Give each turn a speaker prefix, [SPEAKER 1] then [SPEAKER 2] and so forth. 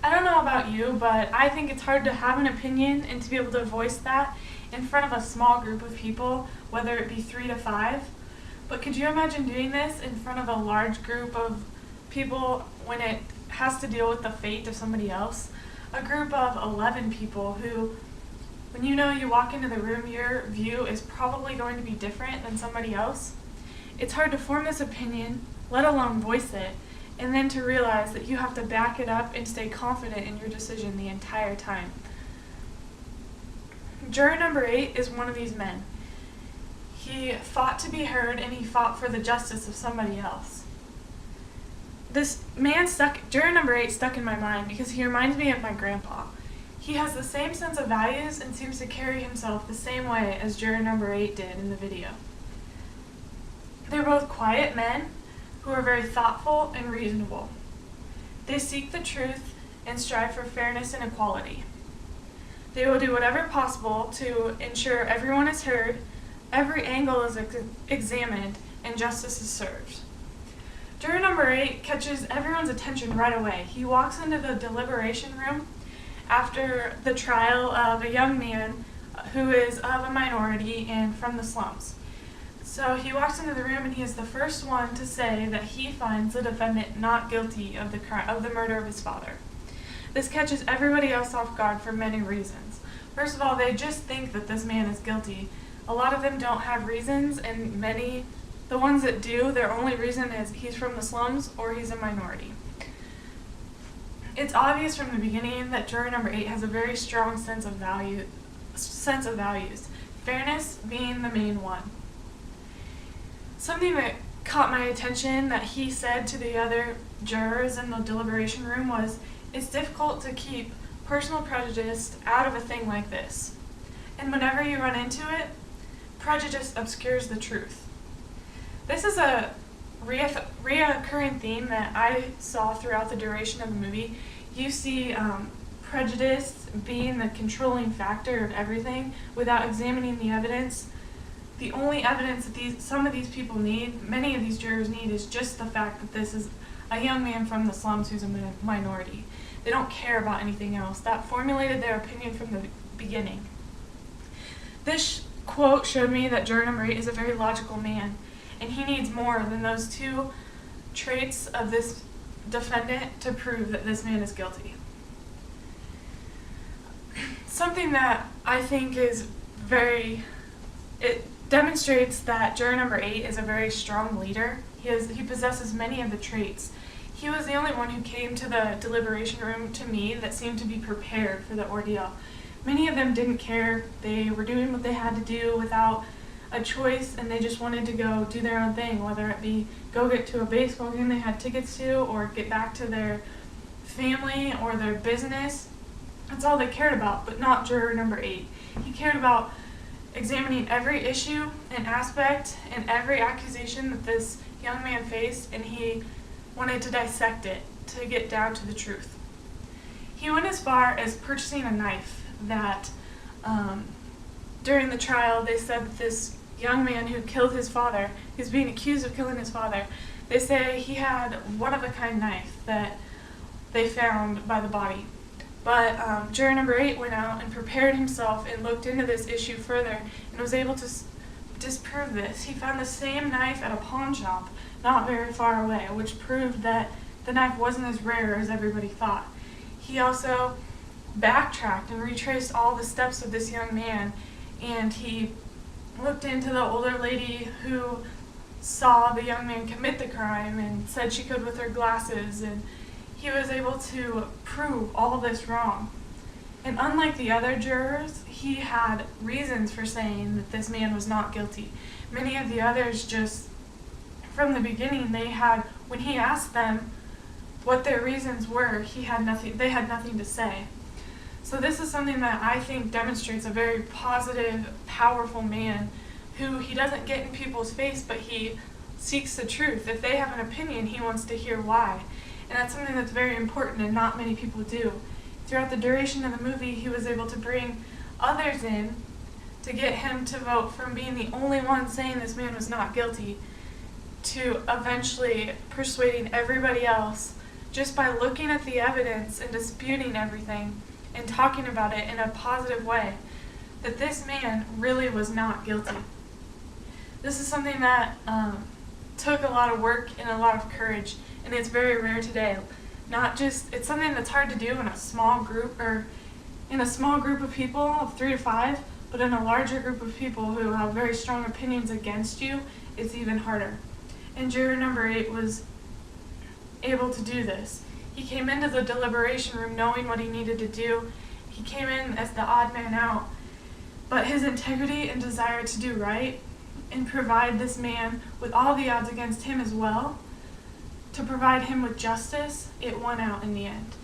[SPEAKER 1] I don't know about you, but I think it's hard to have an opinion and to be able to voice that in front of a small group of people, whether it be 3 to 5. But could you imagine doing this in front of a large group of people when it has to deal with the fate of somebody else? A group of 11 people who, when you walk into the room, your view is probably going to be different than somebody else. It's hard to form this opinion, let alone voice it, and then to realize that you have to back it up and stay confident in your decision the entire time. Juror number 8 is one of these men. He fought to be heard and he fought for the justice of somebody else. This man juror number 8 stuck in my mind because he reminds me of my grandpa. He has the same sense of values and seems to carry himself the same way as juror number 8 did in the video. They're both quiet men who are very thoughtful and reasonable. They seek the truth and strive for fairness and equality. They will do whatever possible to ensure everyone is heard, every angle is examined, and justice is served. Juror number 8 catches everyone's attention right away. He walks into the deliberation room after the trial of a young man who is of a minority and from the slums. So he walks into the room and he is the first one to say that he finds the defendant not guilty of the murder of his father. This catches everybody else off guard for many reasons. First of all, they just think that this man is guilty. A lot of them don't have reasons, and the ones that do, their only reason is he's from the slums or he's a minority. It's obvious from the beginning that juror number 8 has a very strong sense of values, fairness being the main one. Something that caught my attention that he said to the other jurors in the deliberation room was, "It's difficult to keep personal prejudice out of a thing like this. And whenever you run into it, prejudice obscures the truth." This is a reoccurring theme that I saw throughout the duration of the movie. You see prejudice being the controlling factor of everything without examining the evidence. The only evidence that some of these people need, many of these jurors need, is just the fact that this is a young man from the slums who's a minority. They don't care about anything else. That formulated their opinion from the beginning. This quote showed me that juror number 8 is a very logical man, and he needs more than those 2 traits of this defendant to prove that this man is guilty. Something that I think it demonstrates that juror number 8 is a very strong leader. He possesses many of the traits. He was the only one who came to the deliberation room to me that seemed to be prepared for the ordeal. Many of them didn't care. They were doing what they had to do without a choice, and they just wanted to go do their own thing, whether it be go get to a baseball game they had tickets to or get back to their family or their business. That's all they cared about, but not juror number 8. He cared about examining every issue and aspect and every accusation that this young man faced, and he wanted to dissect it to get down to the truth. He went as far as purchasing a knife that during the trial they said that this young man who killed his father, he's being accused of killing his father, they say he had one-of-a-kind knife that they found by the body. But juror number 8 went out and prepared himself and looked into this issue further and was able to disprove this. He found the same knife at a pawn shop not very far away, which proved that the knife wasn't as rare as everybody thought. He also backtracked and retraced all the steps of this young man, and he looked into the older lady who saw the young man commit the crime and said she could with her glasses, and he was able to prove all this wrong. And unlike the other jurors, he had reasons for saying that this man was not guilty. Many of the others just, from the beginning, when he asked them what their reasons were, they had nothing to say. So this is something that I think demonstrates a very positive, powerful man who he doesn't get in people's face, but he seeks the truth. If they have an opinion, he wants to hear why. And that's something that's very important and not many people do. Throughout the duration of the movie, he was able to bring others in to get him to vote from being the only one saying this man was not guilty to eventually persuading everybody else just by looking at the evidence and disputing everything and talking about it in a positive way, that this man really was not guilty. This is something that took a lot of work and a lot of courage, and it's very rare today. It's something that's hard to do in a small group, or in a small group of people of 3 to 5, but in a larger group of people who have very strong opinions against you, it's even harder. And juror number 8 was able to do this. He came into the deliberation room knowing what he needed to do. He came in as the odd man out, but his integrity and desire to do right and provide this man with all the odds against him as well, to provide him with justice, it won out in the end.